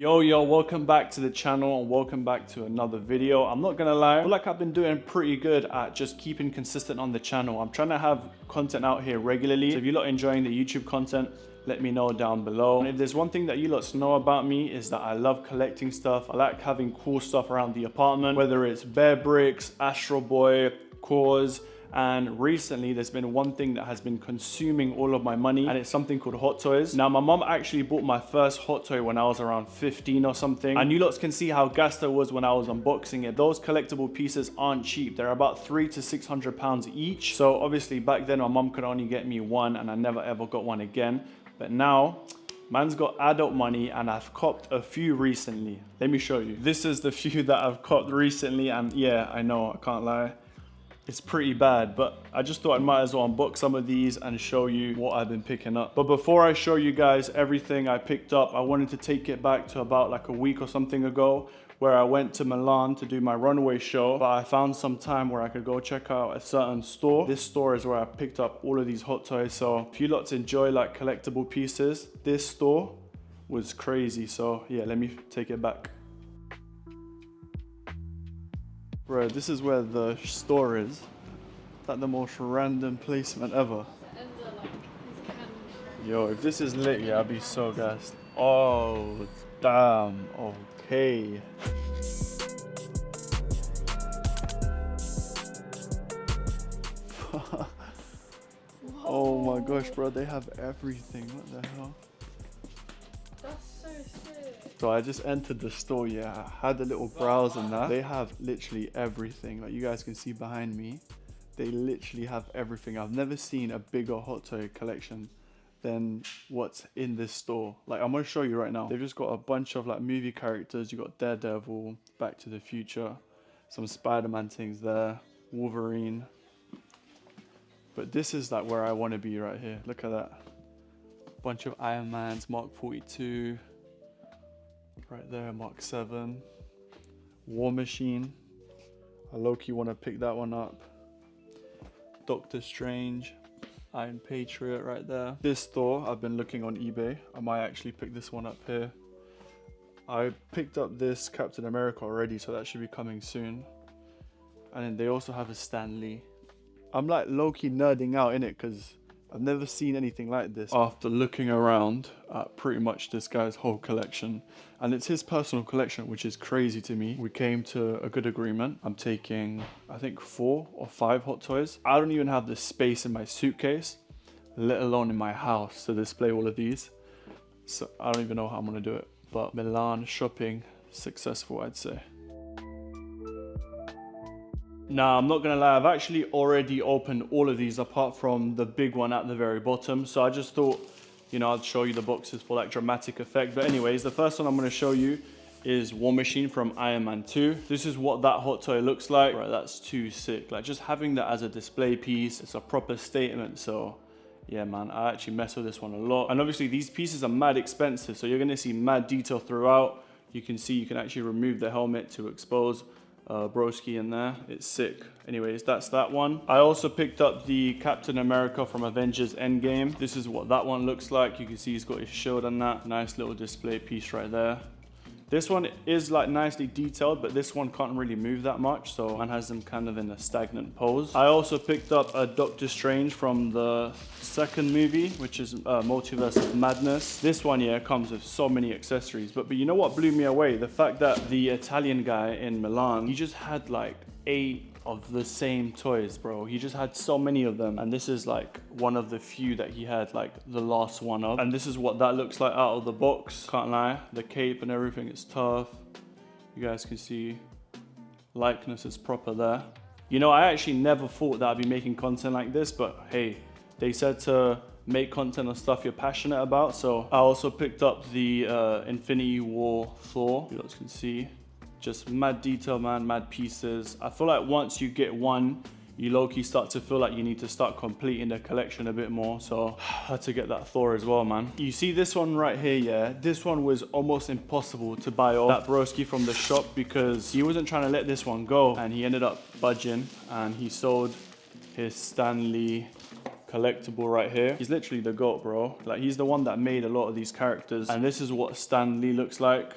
Yo, welcome back to the channel and welcome back to another video. I'm not gonna lie, I feel like I've been doing pretty good at just keeping consistent on the channel. I'm trying to have content out here regularly. So if you're not enjoying the YouTube content, let me know down below. And if there's one thing that you lots know about me is that I love collecting stuff. I like having cool stuff around the apartment, whether it's Bear Bricks, Astro Boy, cores. And recently there's been one thing that has been consuming all of my money, and it's something called hot toys. Now my mom actually bought my first hot toy when I was around 15 or something, and you lots can see how gassed I was when I was unboxing it. Those collectible pieces aren't cheap. They're about £300 to £600 each. So obviously back then my mom could only get me one, and I never ever got one again. But now man's got adult money and I've copped a few recently. Let me show you. This is the few that I've copped recently, and yeah, I know, I can't lie, it's pretty bad, but I just thought I might as well unbox some of these and show you what I've been picking up. But before I show you guys everything I picked up, I wanted to take it back to about like a week or something ago, where I went to Milan to do my runway show, but I found some time where I could go check out a certain store. This store is where I picked up all of these hot toys. So if you lots enjoy like collectible pieces, this store was crazy. So yeah, let me take it back. Bro, this is where the store is. Like the most random placement ever. Yo, if this is lit, yeah, I'll be so gassed. Oh, damn. Okay. Oh my gosh, bro, they have everything. What the hell? That's so sick. So I just entered the store, yeah. I had a little browse and that. They have literally everything. Like you guys can see behind me, they literally have everything. I've never seen a bigger hot toy collection than what's in this store. Like I'm gonna show you right now. They've just got a bunch of like movie characters. You got Daredevil, Back to the Future, some Spider-Man things there, Wolverine. But this is like where I want to be right here. Look at that. Bunch of Iron Mans, Mark 42. Right there, Mark 7. War Machine. I low-key want to pick that one up. Doctor Strange. Iron Patriot right there. This store, I've been looking on eBay. I might actually pick this one up here. I picked up this Captain America already, so that should be coming soon. And then they also have a Stan Lee. I'm like low-key nerding out in it because I've never seen anything like this. After looking around at pretty much this guy's whole collection, and it's his personal collection, which is crazy to me. We came to a good agreement. I'm taking, I think 4 or 5 hot toys. I don't even have the space in my suitcase, let alone in my house, to display all of these. So I don't even know how I'm gonna do it. But Milan shopping successful, I'd say. Nah, I'm not gonna lie, I've actually already opened all of these apart from the big one at the very bottom. So I just thought, you know, I'd show you the boxes for like dramatic effect. But anyways, the first one I'm gonna show you is War Machine from Iron Man 2. This is what that hot toy looks like. Right, that's too sick. Like just having that as a display piece, it's a proper statement. So yeah, man, I actually mess with this one a lot. And obviously these pieces are mad expensive. So you're gonna see mad detail throughout. You can see you can actually remove the helmet to expose broski in there. It's sick. Anyways, that's that one. I also picked up the Captain America from Avengers Endgame. This is what that one looks like. You can see he's got his shield on that. Nice little display piece right there. This one is like nicely detailed, but this one can't really move that much, so one has them kind of in a stagnant pose. I also picked up a Doctor Strange from the second movie, which is Multiverse of Madness. This one, yeah, comes with so many accessories, but you know what blew me away? The fact that the Italian guy in Milan, he just had like 8 of the same toys, bro. He just had so many of them, and this is like one of the few that he had like the last one of. And this is what that looks like out of the box. Can't lie, the cape and everything is tough. You guys can see likeness is proper there. You know, I actually never thought that I'd be making content like this, but hey, they said to make content on stuff you're passionate about. So I also picked up the Infinity War Thor. You guys can see just mad detail, man, mad pieces. I feel like once you get one, you low-key start to feel like you need to start completing the collection a bit more. So I had to get that Thor as well, man. You see this one right here, yeah? This one was almost impossible to buy off that broski from the shop because he wasn't trying to let this one go, and he ended up budging and he sold his Stan Lee collectible right here. He's literally the GOAT, bro. Like, he's the one that made a lot of these characters, and this is what Stan Lee looks like.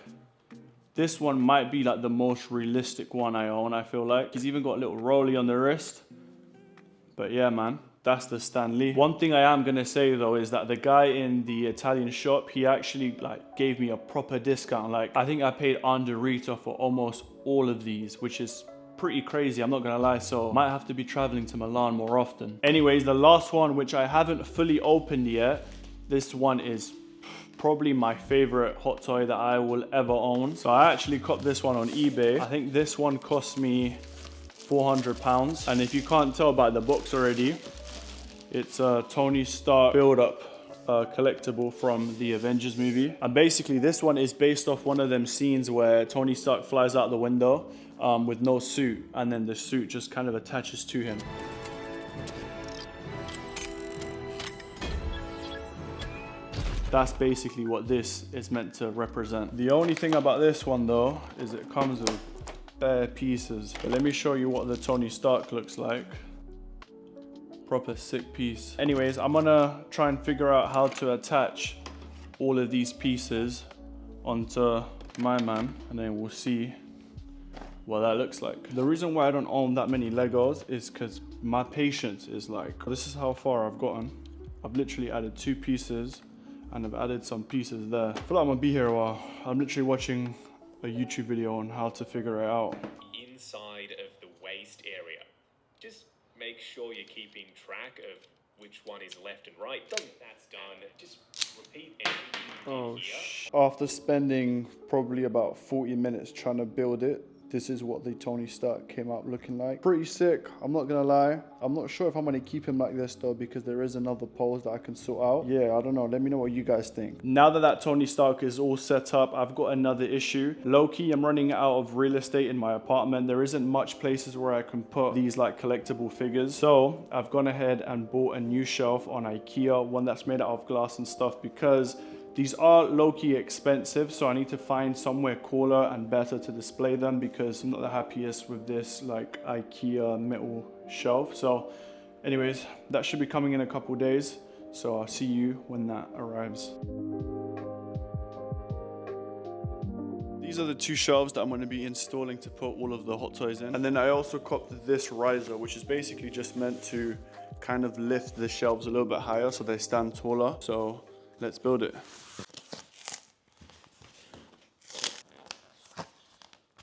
This one might be like the most realistic one I own, I feel like. He's even got a little rolly on the wrist. But yeah, man, that's the Stan Lee. One thing I am gonna say though is that the guy in the Italian shop, he actually like gave me a proper discount. Like I think I paid under retail for almost all of these, which is pretty crazy, I'm not gonna lie. So might have to be traveling to Milan more often. Anyways, the last one, which I haven't fully opened yet, this one is probably my favorite hot toy that I will ever own. So I actually copped this one on eBay. I think this one cost me £400. And if you can't tell by the box already, it's a Tony Stark build-up collectible from the Avengers movie. And basically this one is based off one of them scenes where Tony Stark flies out the window with no suit, and then the suit just kind of attaches to him. That's basically what this is meant to represent. The only thing about this one though is it comes with bare pieces. But let me show you what the Tony Stark looks like. Proper sick piece. Anyways, I'm gonna try and figure out how to attach all of these pieces onto my man, and then we'll see what that looks like. The reason why I don't own that many Legos is because my patience is like, this is how far I've gotten. I've literally added 2 pieces and I've added some pieces there. I feel like I'm gonna be here a while. I'm literally watching a YouTube video on how to figure it out. Inside of the waist area. Just make sure you're keeping track of which one is left and right. That's done. Just repeat everything here. After spending probably about 40 minutes trying to build it, this is what the Tony Stark came out looking like. Pretty sick, I'm not gonna lie. I'm not sure if I'm gonna keep him like this though, because there is another pose that I can sort out. Yeah, I don't know, let me know what you guys think. Now that Tony Stark is all set up, I've got another issue. Low-key, I'm running out of real estate in my apartment. There isn't much places where I can put these like collectible figures. So I've gone ahead and bought a new shelf on IKEA, one that's made out of glass and stuff, because these are low-key expensive, so I need to find somewhere cooler and better to display them, because I'm not the happiest with this like IKEA metal shelf. So anyways, that should be coming in a couple days, so I'll see you when that arrives. These are the 2 shelves that I'm going to be installing to put all of the hot toys in. And then I also copped this riser, which is basically just meant to kind of lift the shelves a little bit higher so they stand taller. So let's build it.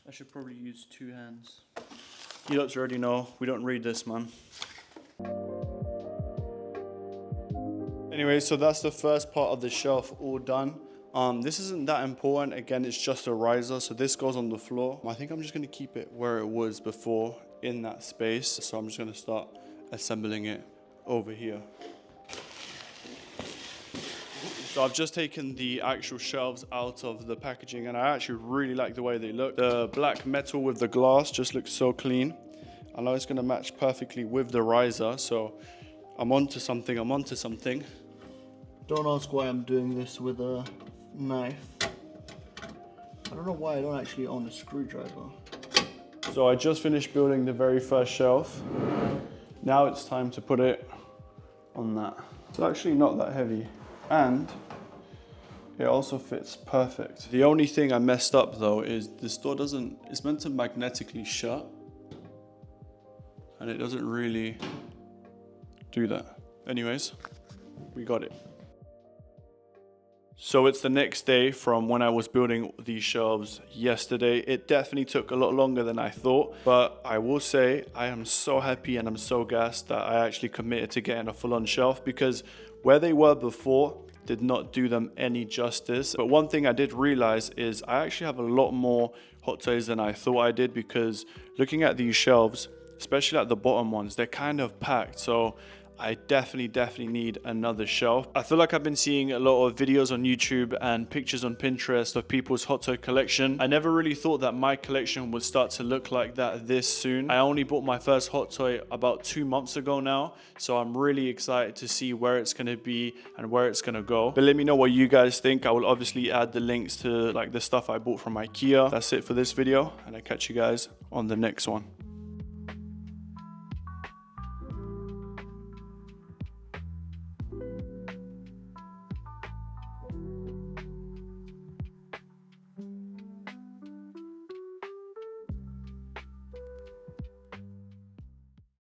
I should probably use 2 hands. You lot already know, we don't read this, man. Anyway, so that's the first part of the shelf all done. This isn't that important. Again, it's just a riser, so this goes on the floor. I think I'm just gonna keep it where it was before in that space. So I'm just gonna start assembling it over here. So I've just taken the actual shelves out of the packaging, and I actually really like the way they look. The black metal with the glass just looks so clean. I know it's gonna match perfectly with the riser, so I'm onto something, Don't ask why I'm doing this with a knife. I don't know why I don't actually own a screwdriver. So I just finished building the very first shelf. Now it's time to put it on that. It's actually not that heavy, and it also fits perfect. The only thing I messed up though is this door it's meant to magnetically shut, and it doesn't really do that. Anyways, we got it. So it's the next day from when I was building these shelves yesterday. It definitely took a lot longer than I thought, but I will say I am so happy and I'm so gassed that I actually committed to getting a full-on shelf, because where they were before did not do them any justice. But one thing I did realize is I actually have a lot more hot toys than I thought I did, because looking at these shelves, especially at the bottom ones, they're kind of packed. So I definitely need another shelf. I feel like I've been seeing a lot of videos on YouTube and pictures on Pinterest of people's hot toy collection. I never really thought that my collection would start to look like that this soon. I only bought my first hot toy about 2 months ago now, so I'm really excited to see where it's gonna be and where it's gonna go. But let me know what you guys think. I will obviously add the links to like the stuff I bought from IKEA. That's it for this video, and I'll catch you guys on the next one.